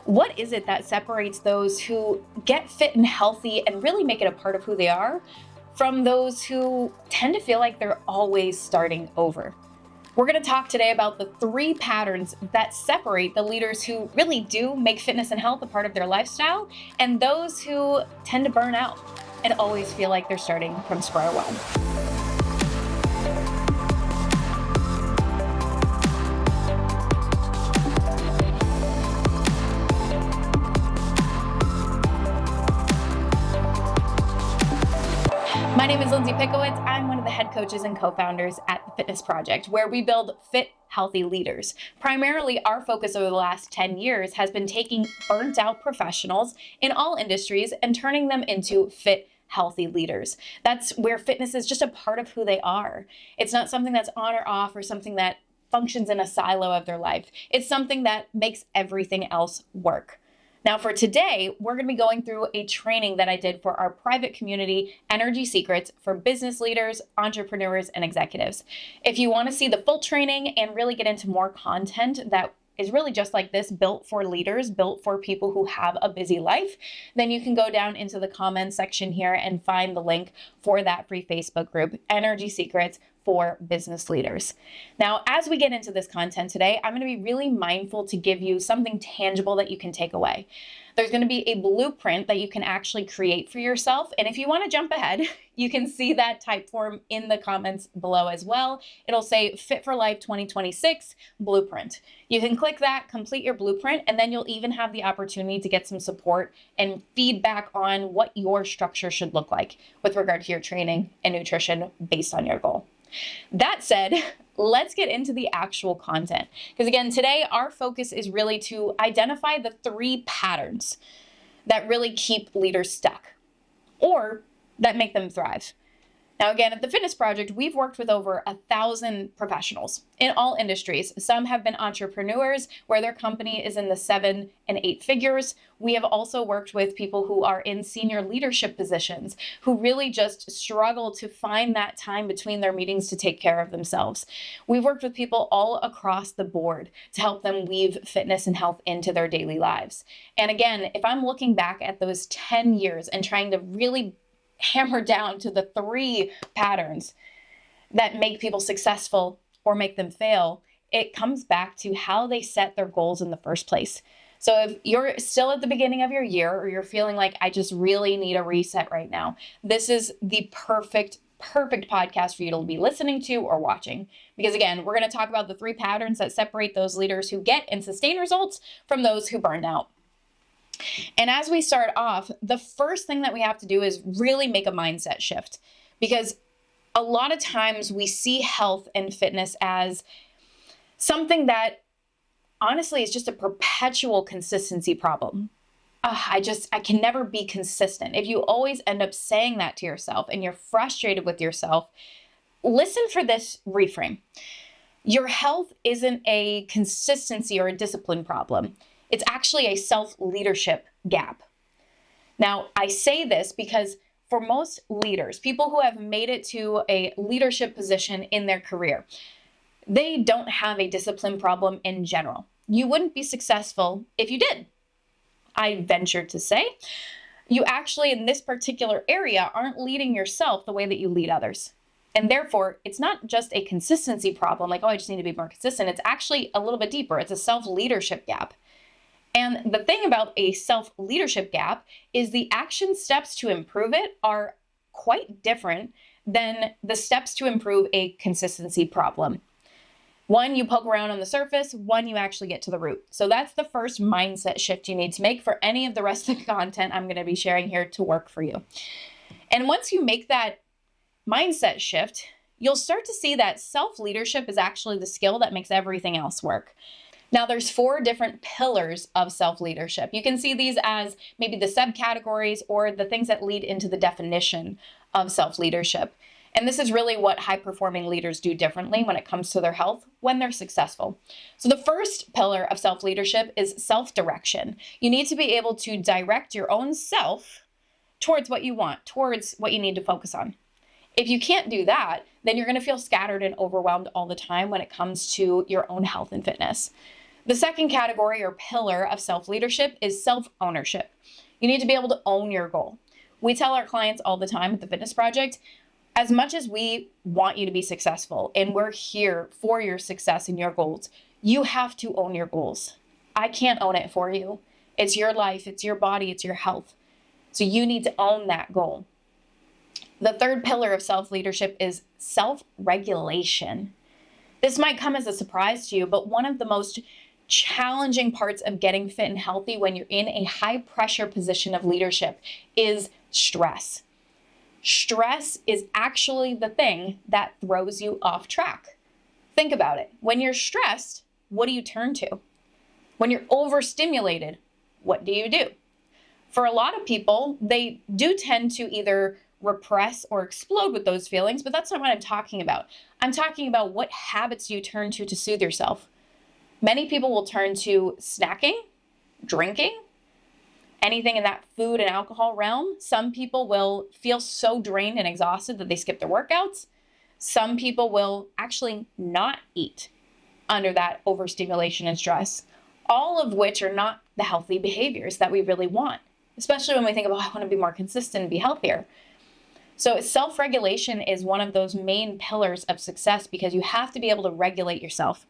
What is it that separates those who get fit and healthy and really make it a part of who they are from those who tend to feel like they're always starting over? We're going to talk today about the 3 patterns that separate the leaders who really do make fitness and health a part of their lifestyle and those who tend to burn out and always feel like they're starting from square one. My name is Lindsay Pickowitz. I'm one of the head coaches and co-founders at The Fitness Project, where we build fit, healthy leaders. Primarily, our focus over the last 10 years has been taking burnt out professionals in all industries and turning them into fit, healthy leaders. That's where fitness is just a part of who they are. It's not something that's on or off or something that functions in a silo of their life. It's something that makes everything else work. Now for today, we're going to be going through a training that I did for our private community, Energy Secrets, for business leaders, entrepreneurs, and executives. If you want to see the full training and really get into more content that is really just like this, built for leaders, built for people who have a busy life, then you can go down into the comments section here and find the link for that free Facebook group, Energy Secrets for business leaders. Now, as we get into this content today, I'm going to be really mindful to give you something tangible that you can take away. There's going to be a blueprint that you can actually create for yourself. And if you want to jump ahead, you can see that type form in the comments below as well. It'll say Fit for Life 2026 Blueprint. You can click that, complete your blueprint, and then you'll even have the opportunity to get some support and feedback on what your structure should look like with regard to your training and nutrition based on your goal. That said, let's get into the actual content. Because again, today our focus is really to identify the 3 patterns that really keep leaders stuck or that make them thrive. Now, again, at the Fitness Project, we've worked with over 1,000 professionals in all industries. Some have been entrepreneurs where their company is in the 7 and 8 figures. We have also worked with people who are in senior leadership positions who really just struggle to find that time between their meetings to take care of themselves. We've worked with people all across the board to help them weave fitness and health into their daily lives. And again, if I'm looking back at those 10 years and trying to really hammer down to the 3 patterns that make people successful or make them fail, it comes back to how they set their goals in the first place. So if you're still at the beginning of your year or you're feeling like I just really need a reset right now, this is the perfect podcast for you to be listening to or watching. Because again, we're going to talk about the 3 patterns that separate those leaders who get and sustain results from those who burn out. And as we start off, the first thing that we have to do is really make a mindset shift, because a lot of times we see health and fitness as something that honestly is just a perpetual consistency problem. I can never be consistent. If you always end up saying that to yourself and you're frustrated with yourself, listen for this reframe. Your health isn't a consistency or a discipline problem. It's actually a self-leadership gap. Now, I say this because for most leaders, people who have made it to a leadership position in their career, they don't have a discipline problem in general. You wouldn't be successful if you did. I venture to say, you actually in this particular area aren't leading yourself the way that you lead others. And therefore, it's not just a consistency problem, like, oh, I just need to be more consistent. It's actually a little bit deeper. It's a self-leadership gap. And the thing about a self-leadership gap is the action steps to improve it are quite different than the steps to improve a consistency problem. One, you poke around on the surface. One, you actually get to the root. So that's the first mindset shift you need to make for any of the rest of the content I'm going to be sharing here to work for you. And once you make that mindset shift, you'll start to see that self-leadership is actually the skill that makes everything else work. Now, there's 4 different pillars of self-leadership. You can see these as maybe the subcategories or the things that lead into the definition of self-leadership. And this is really what high-performing leaders do differently when it comes to their health when they're successful. So the first pillar of self-leadership is self-direction. You need to be able to direct your own self towards what you want, towards what you need to focus on. If you can't do that, then you're going to feel scattered and overwhelmed all the time when it comes to your own health and fitness. The second category or pillar of self-leadership is self-ownership. You need to be able to own your goal. We tell our clients all the time at the Fitness Project, as much as we want you to be successful and we're here for your success and your goals, you have to own your goals. I can't own it for you. It's your life, it's your body, it's your health. So you need to own that goal. The third pillar of self-leadership is self-regulation. This might come as a surprise to you, but one of the most challenging parts of getting fit and healthy when you're in a high pressure position of leadership is stress. Stress is actually the thing that throws you off track. Think about it. When you're stressed, what do you turn to? When you're overstimulated, what do you do? For a lot of people, they do tend to either repress or explode with those feelings, but that's not what I'm talking about. I'm talking about what habits you turn to soothe yourself. Many people will turn to snacking, drinking, anything in that food and alcohol realm. Some people will feel so drained and exhausted that they skip their workouts. Some people will actually not eat under that overstimulation and stress, all of which are not the healthy behaviors that we really want, especially when we think about, I want to be more consistent and be healthier. So self-regulation is one of those main pillars of success because you have to be able to regulate yourself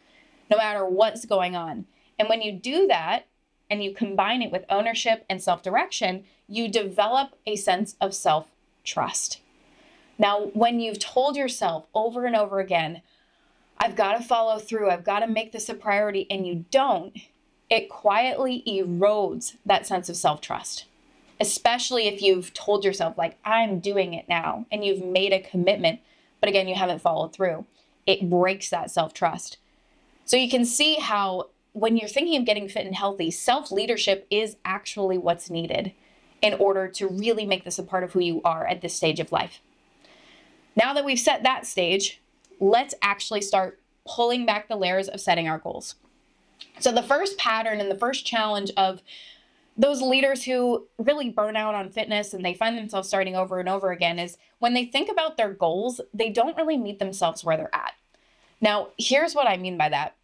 no matter what's going on. And when you do that and you combine it with ownership and self-direction, you develop a sense of self-trust. Now, when you've told yourself over and over again, I've got to follow through, I've got to make this a priority, and you don't, it quietly erodes that sense of self-trust. Especially if you've told yourself, like, I'm doing it now, and you've made a commitment, but again, you haven't followed through. It breaks that self-trust. So you can see how when you're thinking of getting fit and healthy, self-leadership is actually what's needed in order to really make this a part of who you are at this stage of life. Now that we've set that stage, let's actually start pulling back the layers of setting our goals. So the first pattern and the first challenge of those leaders who really burn out on fitness and they find themselves starting over and over again is when they think about their goals, they don't really meet themselves where they're at. Now, here's what I mean by that.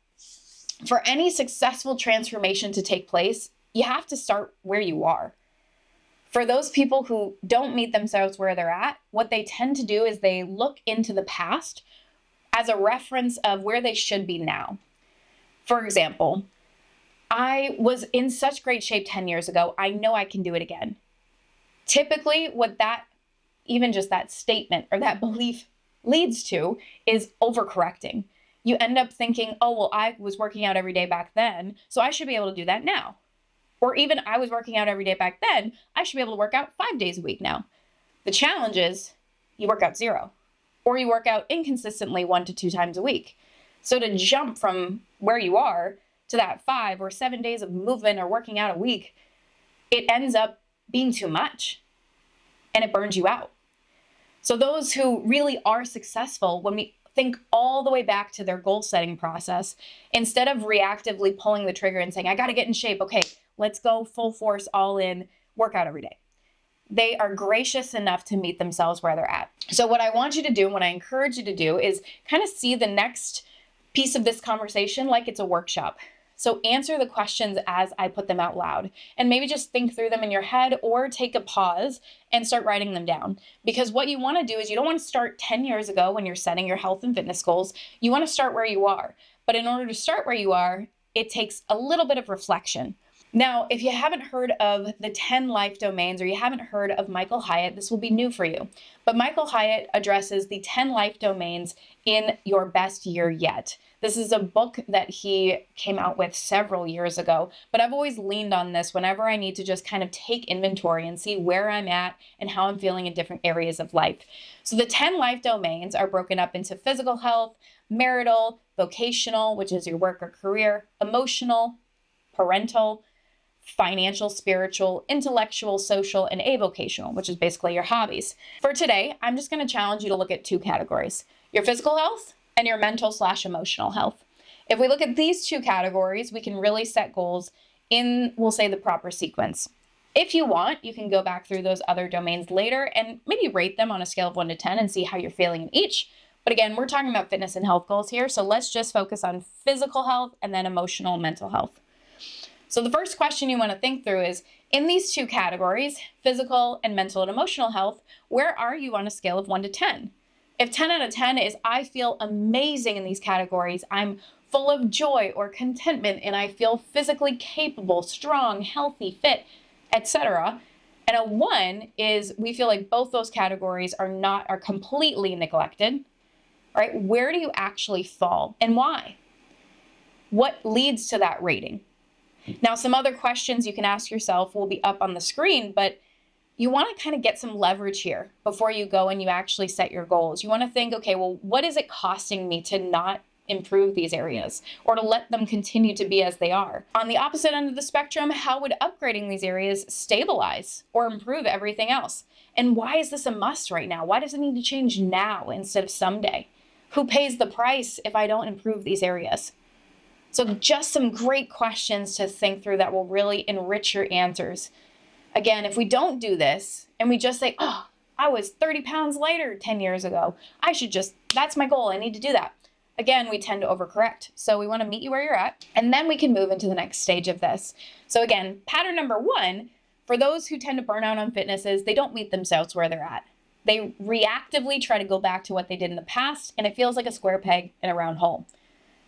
For any successful transformation to take place, you have to start where you are. For those people who don't meet themselves where they're at, what they tend to do is they look into the past as a reference of where they should be now. For example, I was in such great shape 10 years ago. I know I can do it again. Typically, what that, even just that statement or that belief leads to is overcorrecting. You end up thinking, oh, well, I was working out every day back then, so I should be able to do that now. Or even I was working out every day back then, I should be able to work out 5 days a week now. The challenge is you work out 0, or you work out inconsistently 1 to 2 times a week. So to jump from where you are to that 5 or 7 days of movement or working out a week, it ends up being too much and it burns you out. So those who really are successful, when we think all the way back to their goal setting process, instead of reactively pulling the trigger and saying, I got to get in shape. Okay, let's go full force, all in, workout every day. They are gracious enough to meet themselves where they're at. So what I want you to do, and what I encourage you to do is kind of see the next piece of this conversation like it's a workshop. So answer the questions as I put them out loud and maybe just think through them in your head or take a pause and start writing them down. Because what you want to do is you don't want to start 10 years ago when you're setting your health and fitness goals. You want to start where you are. But in order to start where you are, it takes a little bit of reflection. Now, if you haven't heard of the 10 life domains or you haven't heard of Michael Hyatt, this will be new for you. But Michael Hyatt addresses the 10 life domains in Your Best Year Yet. This is a book that he came out with several years ago, but I've always leaned on this whenever I need to just kind of take inventory and see where I'm at and how I'm feeling in different areas of life. So the 10 life domains are broken up into physical health, marital, vocational, which is your work or career, emotional, parental, financial, spiritual, intellectual, social, and avocational, which is basically your hobbies. For today, I'm just going to challenge you to look at 2 categories, your physical health and your mental/emotional health. If we look at these 2 categories, we can really set goals in, we'll say, the proper sequence. If you want, you can go back through those other domains later and maybe rate them on a scale of 1 to 10 and see how you're feeling in each. But again, we're talking about fitness and health goals here. So let's just focus on physical health and then emotional and mental health. So the first question you want to think through is, in these two categories, physical and mental and emotional health, where are you on a scale of 1 to 10? If 10 out of 10 is, I feel amazing in these categories, I'm full of joy or contentment, and I feel physically capable, strong, healthy, fit, etc. And a 1 is, we feel like both those categories are completely neglected, right? Where do you actually fall and why? What leads to that rating? Now, some other questions you can ask yourself will be up on the screen, but you want to kind of get some leverage here before you go and you actually set your goals. You want to think, okay, well, what is it costing me to not improve these areas or to let them continue to be as they are? On the opposite end of the spectrum, how would upgrading these areas stabilize or improve everything else? And why is this a must right now? Why does it need to change now instead of someday? Who pays the price if I don't improve these areas? So just some great questions to think through that will really enrich your answers. Again, if we don't do this and we just say, oh, I was 30 pounds lighter 10 years ago, that's my goal, I need to do that. Again, we tend to overcorrect. So we want to meet you where you're at, and then we can move into the next stage of this. So again, pattern number 1, for those who tend to burn out on fitness, is they don't meet themselves where they're at. They reactively try to go back to what they did in the past, and it feels like a square peg in a round hole.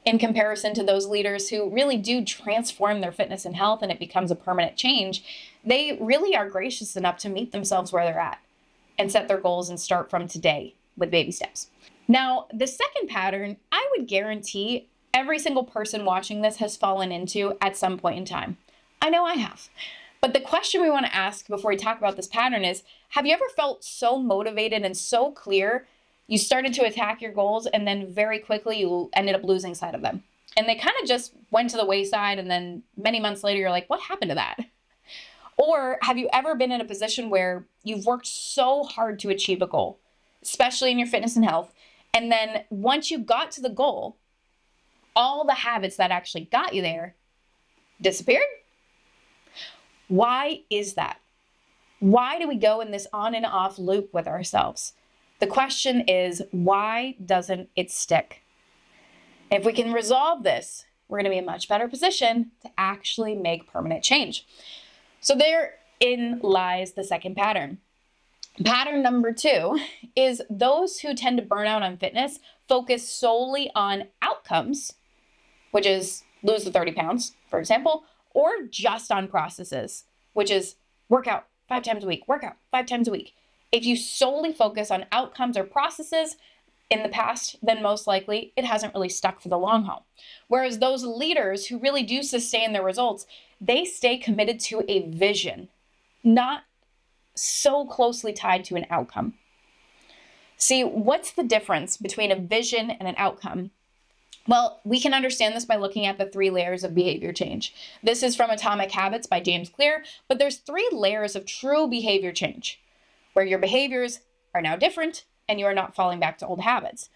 In comparison to those leaders who really do transform their fitness and health and it becomes a permanent change, they really are gracious enough to meet themselves where they're at and set their goals and start from today with baby steps. Now, the second pattern, I would guarantee every single person watching this has fallen into at some point in time. I know I have. But the question we want to ask before we talk about this pattern is, have you ever felt so motivated and so clear you started to attack your goals, and then very quickly you ended up losing sight of them? And they kind of just went to the wayside, and then many months later, you're like, what happened to that? Or have you ever been in a position where you've worked so hard to achieve a goal, especially in your fitness and health, and then once you got to the goal, all the habits that actually got you there disappeared? Why is that? Why do we go in this on and off loop with ourselves? The question is, why doesn't it stick? If we can resolve this, we're going to be in a much better position to actually make permanent change. So therein lies the second pattern. Pattern number 2 is those who tend to burn out on fitness focus solely on outcomes, which is lose the 30 pounds, for example, or just on processes, which is workout 5 times a week, workout 5 times a week. If you solely focus on outcomes or processes in the past, then most likely it hasn't really stuck for the long haul. Whereas those leaders who really do sustain their results, they stay committed to a vision, not so closely tied to an outcome. See, what's the difference between a vision and an outcome? Well, we can understand this by looking at the 3 layers of behavior change. This is from Atomic Habits by James Clear, but there's 3 layers of true behavior change, where your behaviors are now different and you are not falling back to old habits.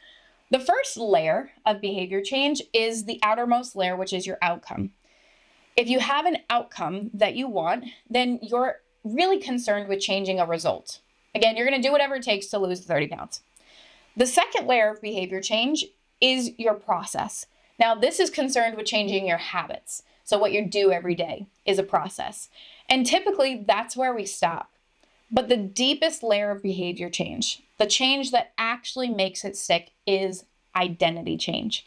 The first layer of behavior change is the outermost layer, which is your outcome. If you have an outcome that you want, then you're really concerned with changing a result. Again, you're going to do whatever it takes to lose the 30 pounds. The second layer of behavior change is your process. Now, this is concerned with changing your habits. So what you do every day is a process. And typically, that's where we stop. But the deepest layer of behavior change, the change that actually makes it stick, is identity change.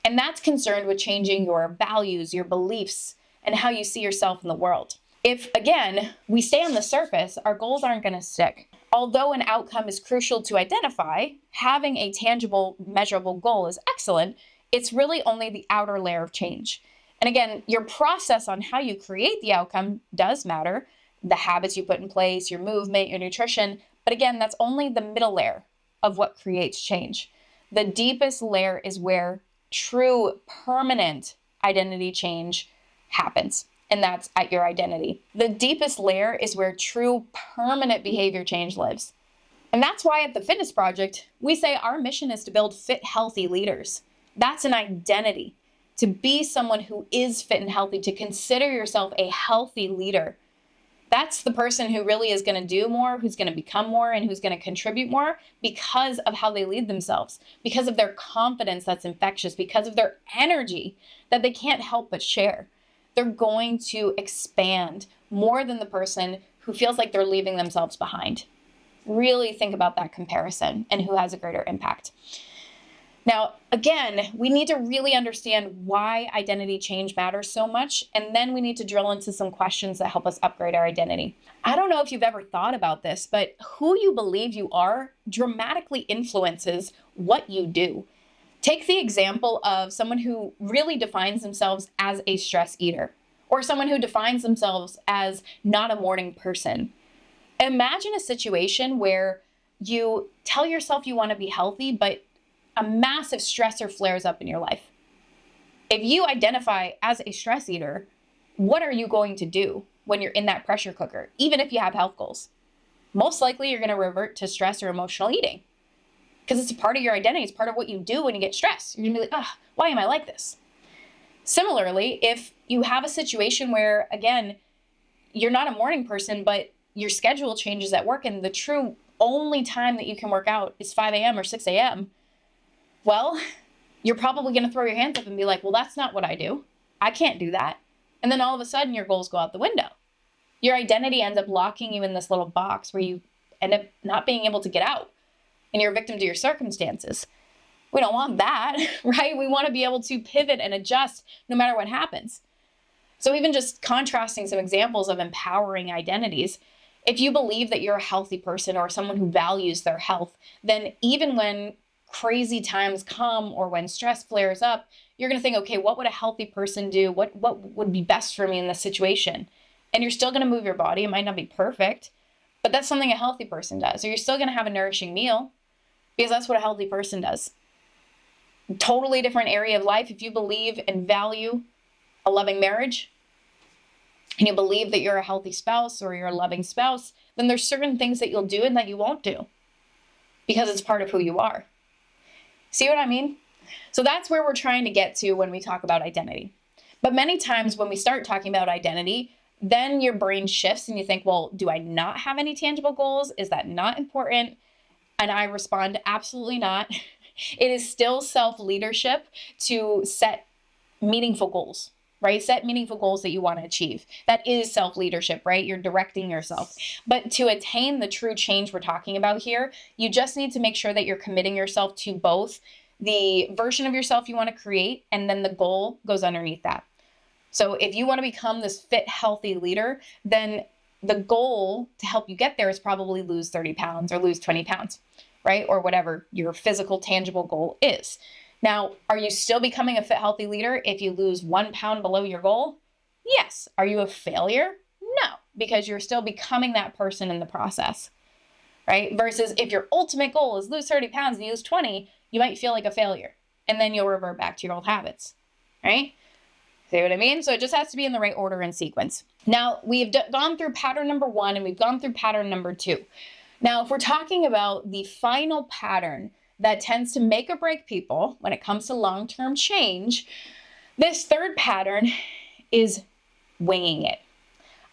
And that's concerned with changing your values, your beliefs, and how you see yourself in the world. If, again, we stay on the surface, our goals aren't going to stick. Although an outcome is crucial to identify, having a tangible, measurable goal is excellent. It's really only the outer layer of change. And again, your process on how you create the outcome does matter. The habits you put in place, your movement, your nutrition. But again, that's only the middle layer of what creates change. The deepest layer is where true permanent identity change happens. And that's at your identity. The deepest layer is where true permanent behavior change lives. And that's why at the Fitness Project, we say our mission is to build fit, healthy leaders. That's an identity. To be someone who is fit and healthy, to consider yourself a healthy leader, That's the person who really is going to do more, who's going to become more, and who's going to contribute more because of how they lead themselves, because of their confidence that's infectious, because of their energy that they can't help but share. They're going to expand more than the person who feels like they're leaving themselves behind. Really think about that comparison and who has a greater impact. Now, again, we need to really understand why identity change matters so much, and then we need to drill into some questions that help us upgrade our identity. I don't know if you've ever thought about this, but who you believe you are dramatically influences what you do. Take the example of someone who really defines themselves as a stress eater, or someone who defines themselves as not a morning person. Imagine a situation where you tell yourself you want to be healthy, but a massive stressor flares up in your life. If you identify as a stress eater, what are you going to do when you're in that pressure cooker, even if you have health goals? Most likely you're going to revert to stress or emotional eating because it's a part of your identity. It's part of what you do when you get stressed. You're going to be like, why am I like this? Similarly, if you have a situation where, again, you're not a morning person, but your schedule changes at work and the true only time that you can work out is 5 a.m. or 6 a.m., well, you're probably going to throw your hands up and be like, well, that's not what I do. I can't do that. And then all of a sudden your goals go out the window. Your identity ends up locking you in this little box where you end up not being able to get out and you're a victim to your circumstances. We don't want that, right? We want to be able to pivot and adjust no matter what happens. So even just contrasting some examples of empowering identities, if you believe that you're a healthy person or someone who values their health, then even when crazy times come or when stress flares up, you're going to think, okay, what would a healthy person do? What would be best for me in this situation? And you're still going to move your body. It might not be perfect, but that's something a healthy person does. Or you're still going to have a nourishing meal because that's what a healthy person does. Totally different area of life. If you believe and value a loving marriage and you believe that you're a healthy spouse or you're a loving spouse, then there's certain things that you'll do and that you won't do because it's part of who you are. See what I mean? So that's where we're trying to get to when we talk about identity. But many times when we start talking about identity, then your brain shifts and you think, well, do I not have any tangible goals? Is that not important? And I respond, absolutely not. It is still self-leadership to set meaningful goals, right? Set meaningful goals that you want to achieve. That is self-leadership, right? You're directing yourself. But to attain the true change we're talking about here, you just need to make sure that you're committing yourself to both the version of yourself you want to create, and then the goal goes underneath that. So if you want to become this fit, healthy leader, then the goal to help you get there is probably lose 30 pounds or lose 20 pounds, right? Or whatever your physical, tangible goal is. Now, are you still becoming a fit, healthy leader if you lose 1 pound below your goal? Yes. Are you a failure? No, because you're still becoming that person in the process, right? Versus if your ultimate goal is lose 30 pounds and you lose 20, you might feel like a failure and then you'll revert back to your old habits, right? See what I mean? So it just has to be in the right order and sequence. Now, we've gone through pattern number 1 and we've gone through pattern number 2. Now, if we're talking about the final pattern that tends to make or break people when it comes to long-term change, this third pattern is winging it.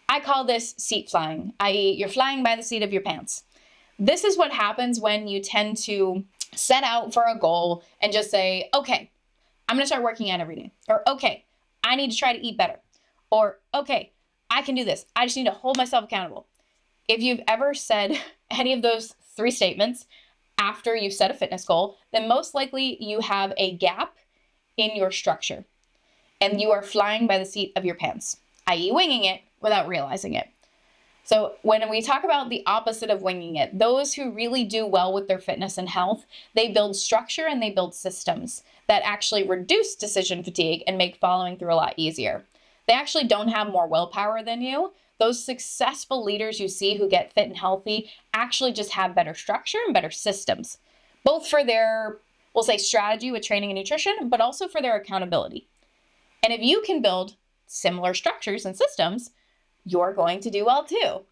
I call this seat flying, i.e. you're flying by the seat of your pants. This is what happens when you tend to set out for a goal and just say, okay, I'm going to start working out every day. Or, okay, I need to try to eat better. Or, okay, I can do this. I just need to hold myself accountable. If you've ever said any of those 3 statements after you've set a fitness goal, then most likely you have a gap in your structure and you are flying by the seat of your pants, i.e. winging it without realizing it. So when we talk about the opposite of winging it, those who really do well with their fitness and health, they build structure and they build systems that actually reduce decision fatigue and make following through a lot easier. They actually don't have more willpower than you. Those successful leaders you see who get fit and healthy actually just have better structure and better systems, both for their, we'll say, strategy with training and nutrition, but also for their accountability. And if you can build similar structures and systems, you're going to do well too.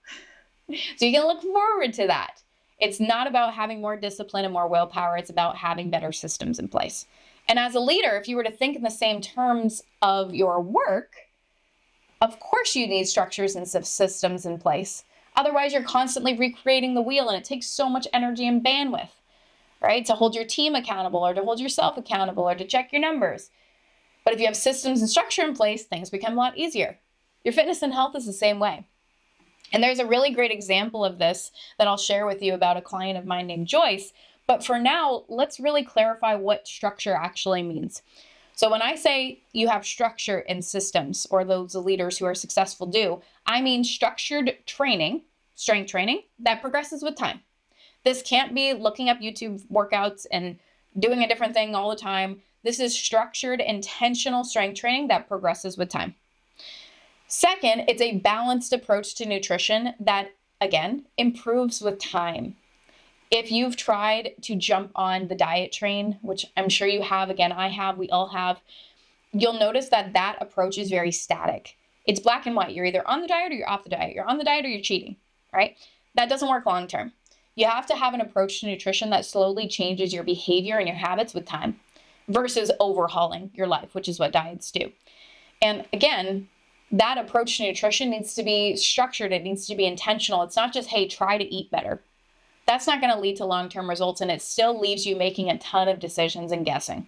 So you can look forward to that. It's not about having more discipline and more willpower. It's about having better systems in place. And as a leader, if you were to think in the same terms of your work, Of course you need structures and systems in place. Otherwise, you're constantly recreating the wheel and it takes so much energy and bandwidth, right? To hold your team accountable or to hold yourself accountable or to check your numbers. But if you have systems and structure in place, things become a lot easier. Your fitness and health is the same way. And there's a really great example of this that I'll share with you about a client of mine named Joyce. But for now, let's really clarify what structure actually means. So when I say you have structure and systems, or those leaders who are successful do, I mean structured training, strength training, that progresses with time. This can't be looking up YouTube workouts and doing a different thing all the time. This is structured, intentional strength training that progresses with time. Second, it's a balanced approach to nutrition that, again, improves with time. If you've tried to jump on the diet train, which I'm sure you have, again, I have, we all have, you'll notice that that approach is very static. It's black and white. You're either on the diet or you're off the diet. You're on the diet or you're cheating, right? That doesn't work long term. You have to have an approach to nutrition that slowly changes your behavior and your habits with time versus overhauling your life, which is what diets do. And again, that approach to nutrition needs to be structured. It needs to be intentional. It's not just, hey, try to eat better. That's not going to lead to long-term results, and it still leaves you making a ton of decisions and guessing.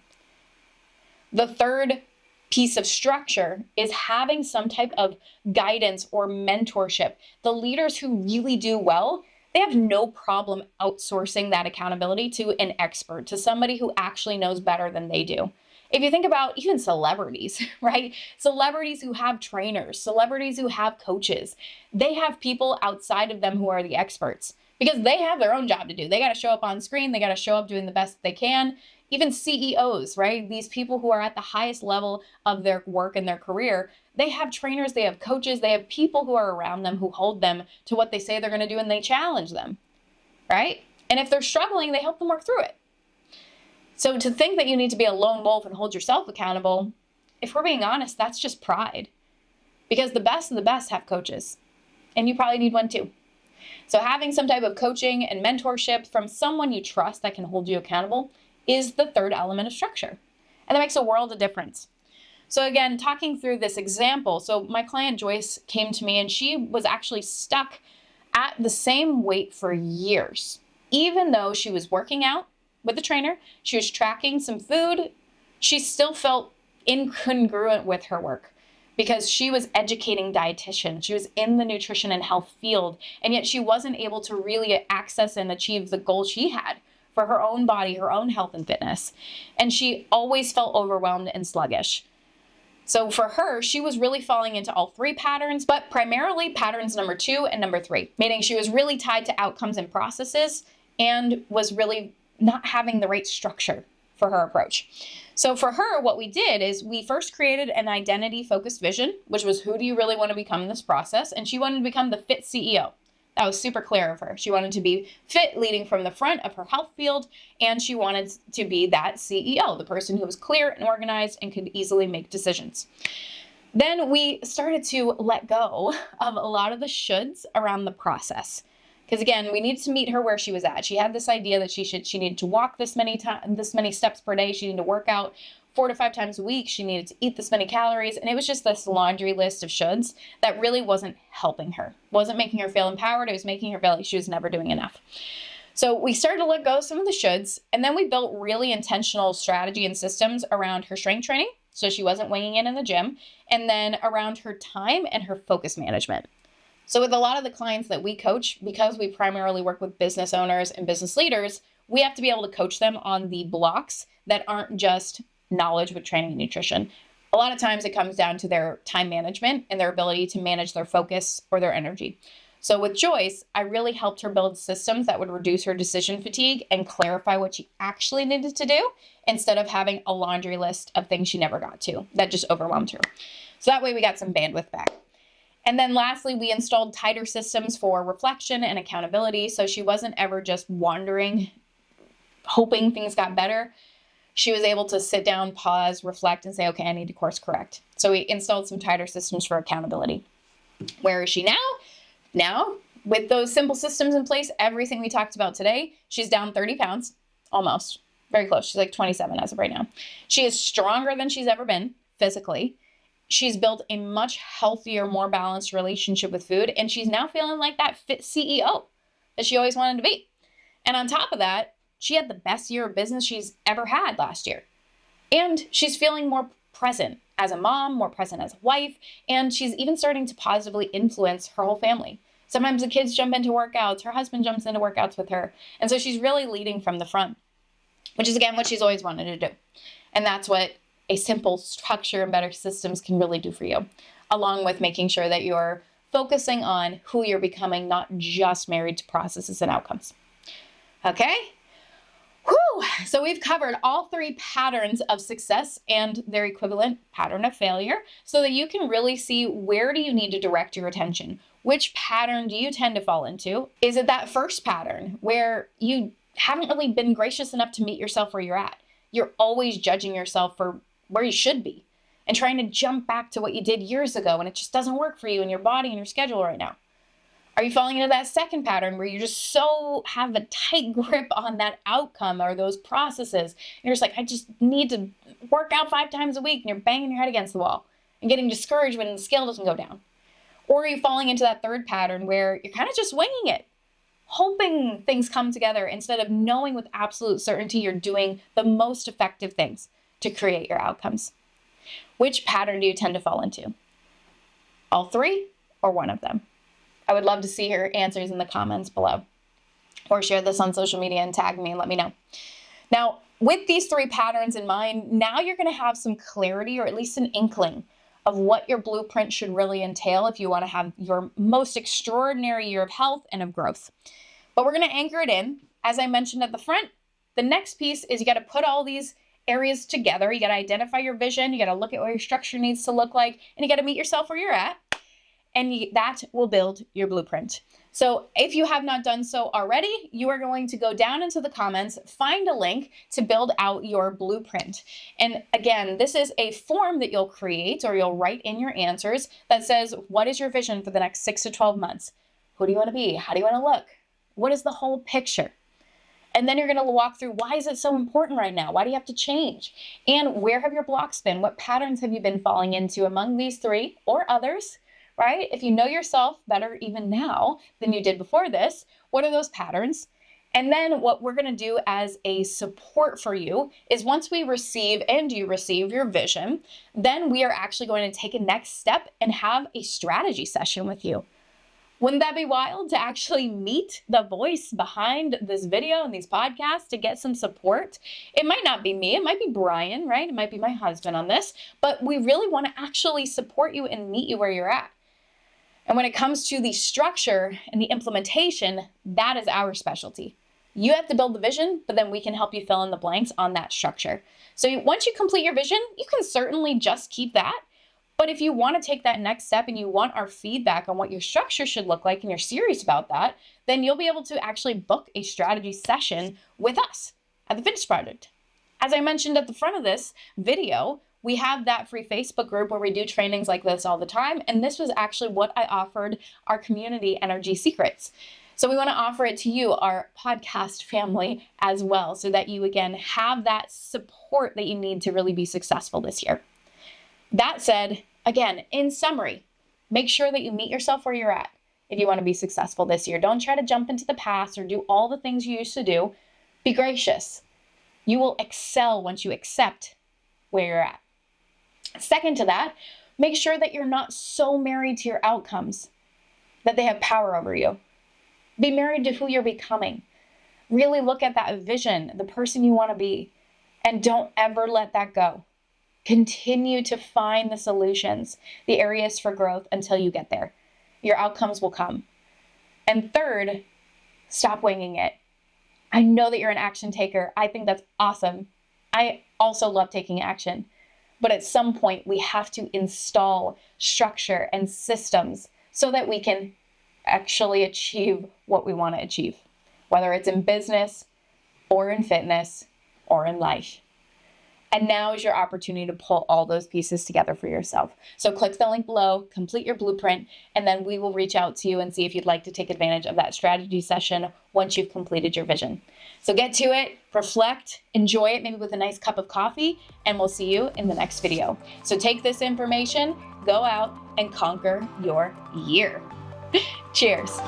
The third piece of structure is having some type of guidance or mentorship. The leaders who really do well, they have no problem outsourcing that accountability to an expert, to somebody who actually knows better than they do. If you think about even celebrities, right? Celebrities who have trainers, celebrities who have coaches, they have people outside of them who are the experts because they have their own job to do. They got to show up on screen. They got to show up doing the best they can. Even CEOs, right? These people who are at the highest level of their work and their career, they have trainers, they have coaches, they have people who are around them who hold them to what they say they're going to do and they challenge them, right? And if they're struggling, they help them work through it. So to think that you need to be a lone wolf and hold yourself accountable, if we're being honest, that's just pride. Because the best of the best have coaches, and you probably need one too. So having some type of coaching and mentorship from someone you trust that can hold you accountable is the third element of structure. And that makes a world of difference. So again, talking through this example, so my client Joyce came to me and she was actually stuck at the same weight for years. Even though she was working out with a trainer, she was tracking some food, she still felt incongruent with her work because she was educating dietitians. She was in the nutrition and health field, and yet she wasn't able to really access and achieve the goal she had for her own body, her own health and fitness. And she always felt overwhelmed and sluggish. So for her, she was really falling into all three patterns, but primarily patterns number 2 and number 3, meaning she was really tied to outcomes and processes and was really not having the right structure for her approach. So for her, what we did is we first created an identity-focused vision, which was who do you really want to become in this process? And she wanted to become the fit CEO. That was super clear of her. She wanted to be fit, leading from the front of her health field, and she wanted to be that CEO, the person who was clear and organized and could easily make decisions. Then we started to let go of a lot of the shoulds around the process. Because again, we needed to meet her where she was at. She had this idea that she needed to walk this many steps per day. She needed to work out 4 to 5 times a week. She needed to eat this many calories. And it was just this laundry list of shoulds that really wasn't helping her. Wasn't making her feel empowered. It was making her feel like she was never doing enough. So we started to let go of some of the shoulds. And then we built really intentional strategy and systems around her strength training, so she wasn't weighing in the gym. And then around her time and her focus management. So with a lot of the clients that we coach, because we primarily work with business owners and business leaders, we have to be able to coach them on the blocks that aren't just knowledge with training and nutrition. A lot of times it comes down to their time management and their ability to manage their focus or their energy. So with Joyce, I really helped her build systems that would reduce her decision fatigue and clarify what she actually needed to do instead of having a laundry list of things she never got to that just overwhelmed her. So that way we got some bandwidth back. And then lastly, we installed tighter systems for reflection and accountability. So she wasn't ever just wandering, hoping things got better. She was able to sit down, pause, reflect, and say, okay, I need to course correct. So we installed some tighter systems for accountability. Where is she now? Now, with those simple systems in place, everything we talked about today, she's down 30 pounds, almost, very close. She's like 27 as of right now. She is stronger than she's ever been physically. she's built a much healthier, more balanced relationship with food, and she's now feeling like that fit CEO that she always wanted to be. And on top of that, she had the best year of business she's ever had last year. And she's feeling more present as a mom, more present as a wife, and she's even starting to positively influence her whole family. Sometimes the kids jump into workouts, her husband jumps into workouts with her. And so she's really leading from the front, which is, again, what she's always wanted to do. And that's what a simple structure and better systems can really do for you, along with making sure that you're focusing on who you're becoming, not just married to processes and outcomes. Okay? Whew. So we've covered all 3 patterns of success and their equivalent pattern of failure so that you can really see, where do you need to direct your attention? Which pattern do you tend to fall into? Is it that first pattern where you haven't really been gracious enough to meet yourself where you're at? You're always judging yourself for where you should be and trying to jump back to what you did years ago, and it just doesn't work for you and your body and your schedule right now. Are you falling into that second pattern where you just so have a tight grip on that outcome or those processes? And you're just like, I just need to work out 5 times a week, and you're banging your head against the wall and getting discouraged when the scale doesn't go down. Or are you falling into that third pattern where you're kind of just winging it, hoping things come together instead of knowing with absolute certainty you're doing the most effective things to create your outcomes? Which pattern do you tend to fall into? All 3 or one of them? I would love to see your answers in the comments below, or share this on social media and tag me and let me know. Now, with these 3 patterns in mind, now you're going to have some clarity, or at least an inkling, of what your blueprint should really entail if you want to have your most extraordinary year of health and of growth. But we're going to anchor it in. As I mentioned at the front, the next piece is you got to put all these areas together. You got to identify your vision. You got to look at what your structure needs to look like, and you got to meet yourself where you're at. And that will build your blueprint. So if you have not done so already, you are going to go down into the comments, find a link to build out your blueprint. And again, this is a form that you'll create, or you'll write in your answers, that says, what is your vision for the next 6 to 12 months? Who do you want to be? How do you want to look? What is the whole picture? And then you're going to walk through, why is it so important right now? Why do you have to change? And where have your blocks been? What patterns have you been falling into among these 3 or others? Right? If you know yourself better even now than you did before this, what are those patterns? And then what we're going to do as a support for you is, once we receive and you receive your vision, then we are actually going to take a next step and have a strategy session with you. Wouldn't that be wild, to actually meet the voice behind this video and these podcasts, to get some support? It might not be me, it might be Brian, right? It might be my husband on this, but we really want to actually support you and meet you where you're at. And when it comes to the structure and the implementation, that is our specialty. You have to build the vision, but then we can help you fill in the blanks on that structure. So once you complete your vision, you can certainly just keep that. But if you want to take that next step and you want our feedback on what your structure should look like, and you're serious about that, then you'll be able to actually book a strategy session with us at the Fitness Project. As I mentioned at the front of this video, we have that free Facebook group where we do trainings like this all the time. And this was actually what I offered our community, Energy Secrets. So we want to offer it to you, our podcast family, as well, so that you, again, have that support that you need to really be successful this year. That said, again, in summary, make sure that you meet yourself where you're at if you want to be successful this year. Don't try to jump into the past or do all the things you used to do. Be gracious. You will excel once you accept where you're at. Second to that, make sure that you're not so married to your outcomes that they have power over you. Be married to who you're becoming. Really look at that vision, the person you want to be, and don't ever let that go. Continue to find the solutions, the areas for growth, until you get there. Your outcomes will come. And third, stop winging it. I know that you're an action taker. I think that's awesome. I also love taking action. But at some point, we have to install structure and systems so that we can actually achieve what we want to achieve, whether it's in business or in fitness or in life. And now is your opportunity to pull all those pieces together for yourself. So click the link below, complete your blueprint, and then we will reach out to you and see if you'd like to take advantage of that strategy session once you've completed your vision. So get to it, reflect, enjoy it, maybe with a nice cup of coffee, and we'll see you in the next video. So take this information, go out and conquer your year. Cheers.